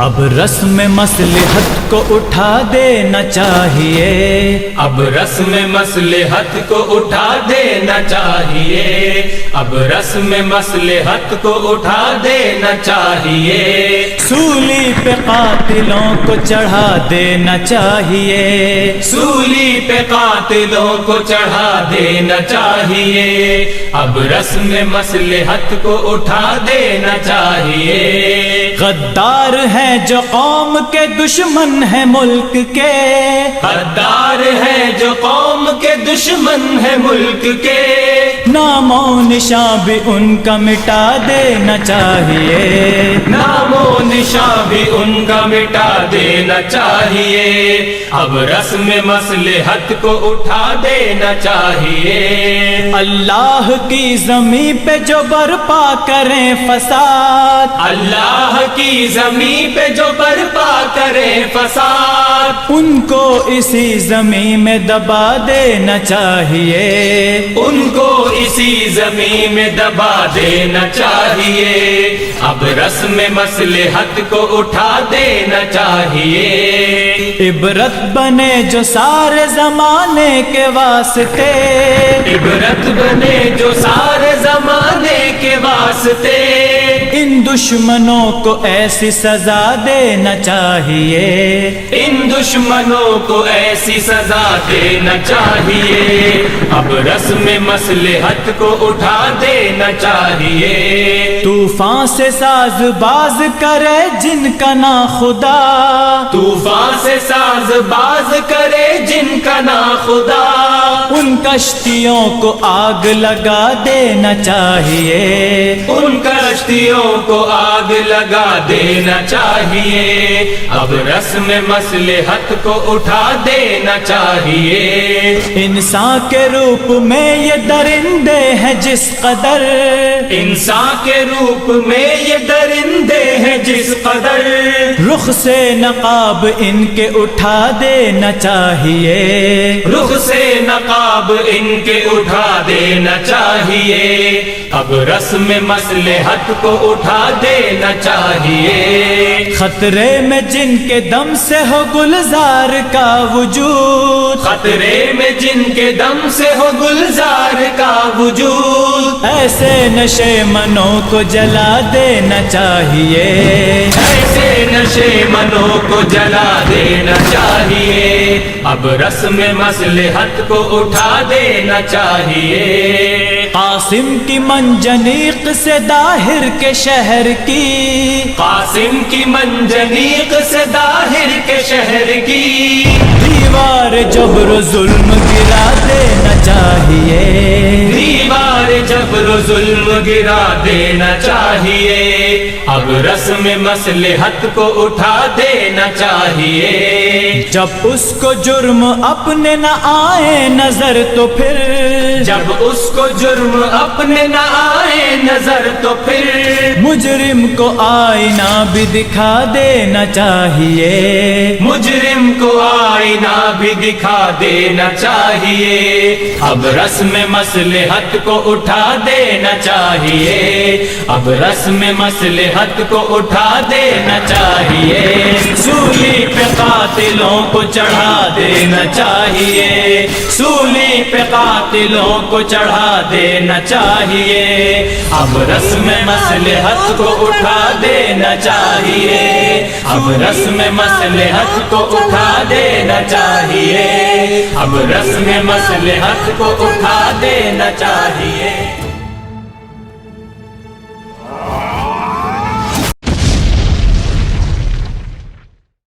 اب رسم مصلحت کو اٹھا دینا چاہیے، اب رسم مصلحت کو اٹھا دینا چاہیے، اب رسم مصلحت کو اٹھا دینا چاہیے، سولی پہ قاتلوں کو چڑھا دینا چاہیے، سولی پہ قاتلوں کو چڑھا دینا چاہیے، اب رسم مصلحت کو اٹھا دینا چاہیے، غدار ہیں جو قوم کے دشمن ہیں ملک کے، غدار ہے جو قوم کے دشمن ہے ملک کے، نام و نشاں بھی ان کا مٹا دینا چاہیے، نام و نشاں بھی ان کا مٹا دینا چاہیے، اب رسم مصلحت کو اٹھا دینا چاہیے، اللہ کی زمین پہ جو برپا کریں فساد، اللہ کی زمین پہ جو برپا کرے فساد، ان کو اسی زمین میں دبا دینا چاہیے، ان کو اسی زمین میں دبا دینا چاہیے، اب رسم مصلحت کو اٹھا دینا چاہیے، عبرت بنے جو سارے زمانے کے واسطے، عبرت بنے جو سارے زمانے کے واسطے، ان دشمنوں کو ایسی سزا دینا چاہیے، ان دشمنوں کو ایسی سزا دینا چاہیے، اب رسم مصلحت کو اٹھا دینا چاہیے، طوفان سے ساز باز کرے جن کا نا خدا، طوفان سے ساز باز کرے جن کا نا خدا، ان کشتیوں کو آگ لگا دینا چاہیے، ان کشتیوں کو آگ لگا دینا چاہیے، اب رسم مصلحت کو اٹھا دینا چاہیے، انسان کے روپ میں یہ درندے ہیں جس قدر، انسان کے روپ میں یہ درندے ہیں جس قدر، رخ سے نقاب ان کے اٹھا دینا چاہیے، رخ سے نقاب ان کے اٹھا دینا چاہیے، اب رسم مصلحت کو اٹھا دینا چاہیے، خطرے میں جن کے دم سے ہو گلزار کا وجود، خطرے میں جن کے دم سے ہو گلزار کا وجود، ایسے نشے منوں کو جلا دینا چاہیے، ایسے نشے منوں کو جلا دینا چاہیے، اب رسم مصلحت کو اٹھا دینا چاہیے، قاسم کی منجنیق سے داہر کے شہر کی، قاسم کی منجنیق سے داہر کے شہر کی، دیوار جبر و ظلم گرا دینا چاہیے، دیوار جبر و ظلم گرا دینا چاہیے، اب رسم مصلحت کو اٹھا دینا چاہیے، جب اس کو جرم اپنے نہ آئے نظر تو پھر، جب اس کو جرم اپنے نہ آئے نظر تو پھر، مجرم کو آئینہ بھی دکھا دینا چاہیے، مجرم کو آئینہ بھی دکھا دینا چاہیے، اب رسم مصلحت کو اٹھا دینا چاہیے، اب رسم مصلحت کو اٹھا دینا چاہیے، سولی پہ قاتلوں کو چڑھا دینا چاہیے، سولی پہ قاتلوں کو چڑھا دینا چاہیے، اب رسم مصلحت کو اٹھا دینا چاہیے، اب رسم مصلحت کو اٹھا دینا چاہیے، اب رسم مصلحت کو اٹھا دینا چاہیے۔